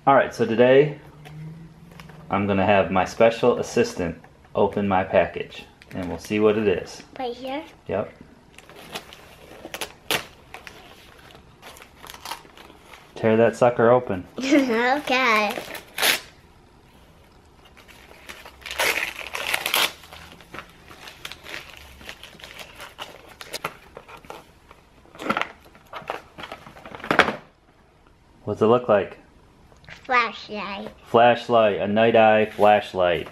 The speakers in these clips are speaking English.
Alright, so today I'm gonna have my special assistant open my package and we'll see what it is. Right here? Yep. Tear that sucker open. Okay. What's it look like? Flashlight. Flashlight, a Niteye flashlight.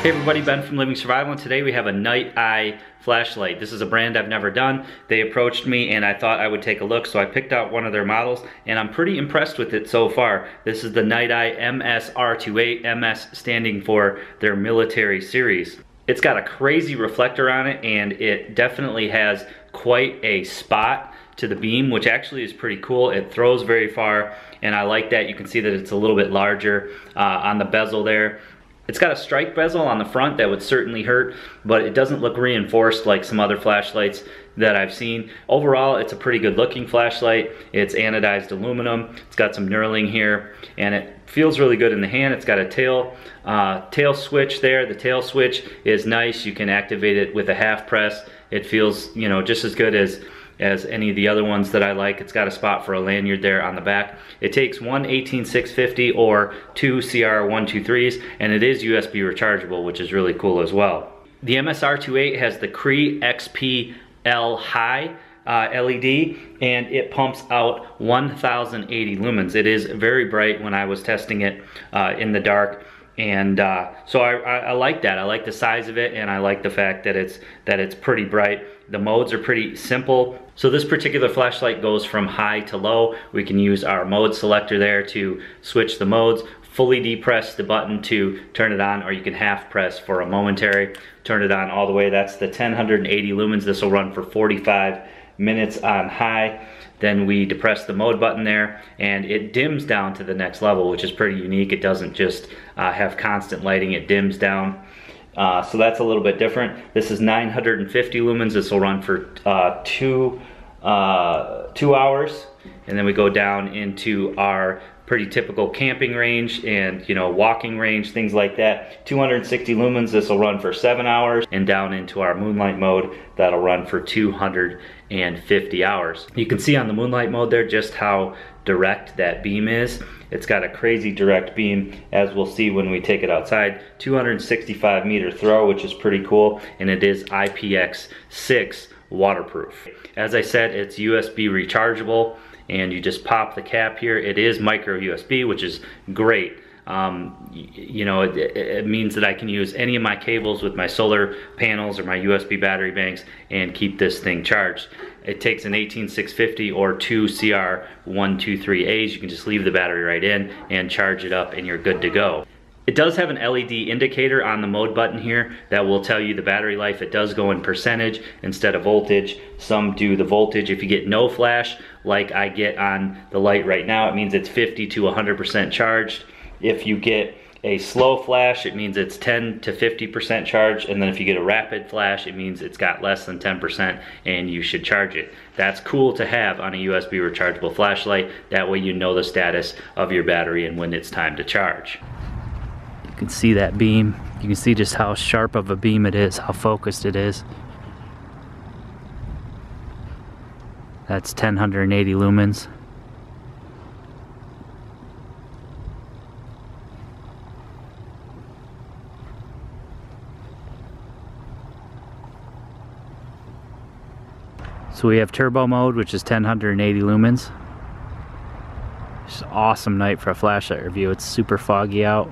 Hey everybody, Ben from Living Survival, and today we have a Niteye flashlight. This is a brand I've never done. They approached me and I thought I would take a look, so I picked out one of their models and I'm pretty impressed with it so far. This is the Niteye MS-R28, MS standing for their military series. It's got a crazy reflector on it and it definitely has quite a spot to the beam, which actually is pretty cool. It throws very far and I like that. You can see that it's a little bit larger on the bezel there. It's got a strike bezel on the front that would certainly hurt, but it doesn't look reinforced like some other flashlights that I've seen. Overall, it's a pretty good looking flashlight. It's anodized aluminum. It's got some knurling here, and it feels really good in the hand. It's got a tail switch there. The tail switch is nice. You can activate it with a half press. It feels, you know, just as good as any of the other ones that I like. It's got a spot for a lanyard there on the back. It takes one 18650 or two CR123s, and it is USB rechargeable, which is really cool as well. The MS-R28 has the Cree XP-L High LED, and it pumps out 1080 lumens. It is very bright when I was testing it in the dark. And so I like that. I like the size of it, and I like the fact that it's pretty bright. The modes are pretty simple. So this particular flashlight goes from high to low. We can use our mode selector there to switch the modes. Fully depress the button to turn it on, or you can half press for a momentary. Turn it on all the way. That's the 1080 lumens. This will run for 45 minutes on high. Then we depress the mode button there and it dims down to the next level, which is pretty unique. It doesn't just have constant lighting, it dims down. So that's a little bit different. This is 950 lumens. This will run for 2 hours. And then we go down into our pretty typical camping range and, you know, walking range, things like that. 260 lumens, this will run for 7 hours, and down into our moonlight mode, that'll run for 250 hours. You can see on the moonlight mode there just how direct that beam is. It's got a crazy direct beam, as we'll see when we take it outside. 265 meter throw, which is pretty cool, and it is IPX6 waterproof. As I said, it's USB rechargeable, and you just pop the cap here. It is micro USB, which is great. You know, it means that I can use any of my cables with my solar panels or my USB battery banks and keep this thing charged. It takes an 18650 or two CR123As. You can just leave the battery right in and charge it up and you're good to go. It does have an LED indicator on the mode button here that will tell you the battery life. It does go in percentage instead of voltage. Some do the voltage. If you get no flash, like I get on the light right now, it means it's 50 to 100% charged. If you get a slow flash, it means it's 10 to 50% charged, and then if you get a rapid flash, it means it's got less than 10% and you should charge it. That's cool to have on a USB rechargeable flashlight. That way you know the status of your battery and when it's time to charge. You can see that beam. You can see just how sharp of a beam it is, how focused it is. That's 1080 lumens. So we have turbo mode, which is 1080 lumens. It's an awesome night for a flashlight review. It's super foggy out.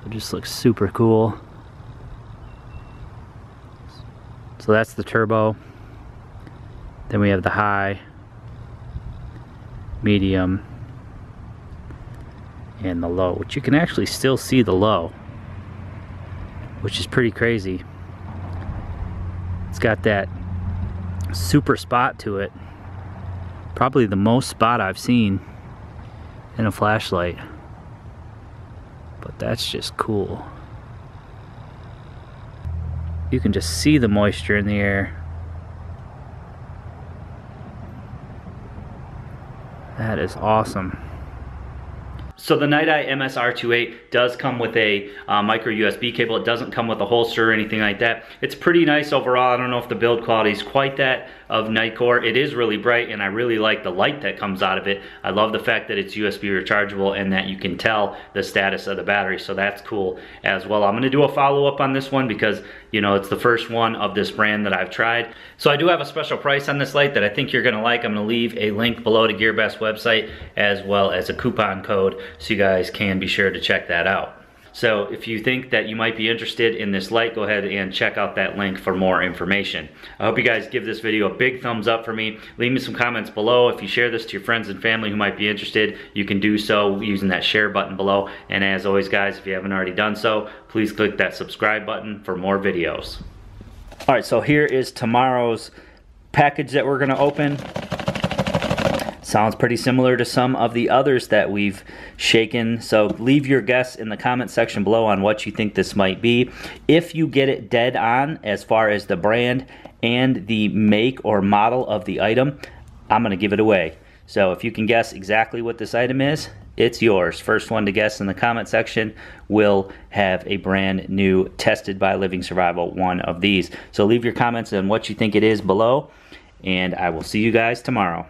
It just looks super cool. So that's the turbo. Then we have the high, medium, and the low, which you can actually still see the low, which is pretty crazy. It's got that super spot to it. Probably the most spot I've seen in a flashlight. But that's just cool. You can just see the moisture in the air. That is awesome. So the Niteye MS-R28 does come with a micro USB cable. It doesn't come with a holster or anything like that. It's pretty nice overall. I don't know if the build quality is quite that of Nitecore. It is really bright, and I really like the light that comes out of it. I love the fact that it's USB rechargeable and that you can tell the status of the battery, so that's cool as well. I'm gonna do a follow-up on this one because, you know, it's the first one of this brand that I've tried. So I do have a special price on this light that I think you're gonna like. I'm gonna leave a link below to GearBest website as well as a coupon code, so you guys can be sure to check that out. So if you think that you might be interested in this light, go ahead and check out that link for more information. I hope you guys give this video a big thumbs up for me. Leave me some comments below. If you share this to your friends and family who might be interested, you can do so using that share button below. And as always, guys, if you haven't already done so, please click that subscribe button for more videos. All right, so here is tomorrow's package that we're gonna open. Sounds pretty similar to some of the others that we've shaken. So leave your guess in the comment section below on what you think this might be. If you get it dead on as far as the brand and the make or model of the item, I'm gonna give it away. So if you can guess exactly what this item is, it's yours. First one to guess in the comment section will have a brand new tested by Living Survival one of these. So leave your comments on what you think it is below, and I will see you guys tomorrow.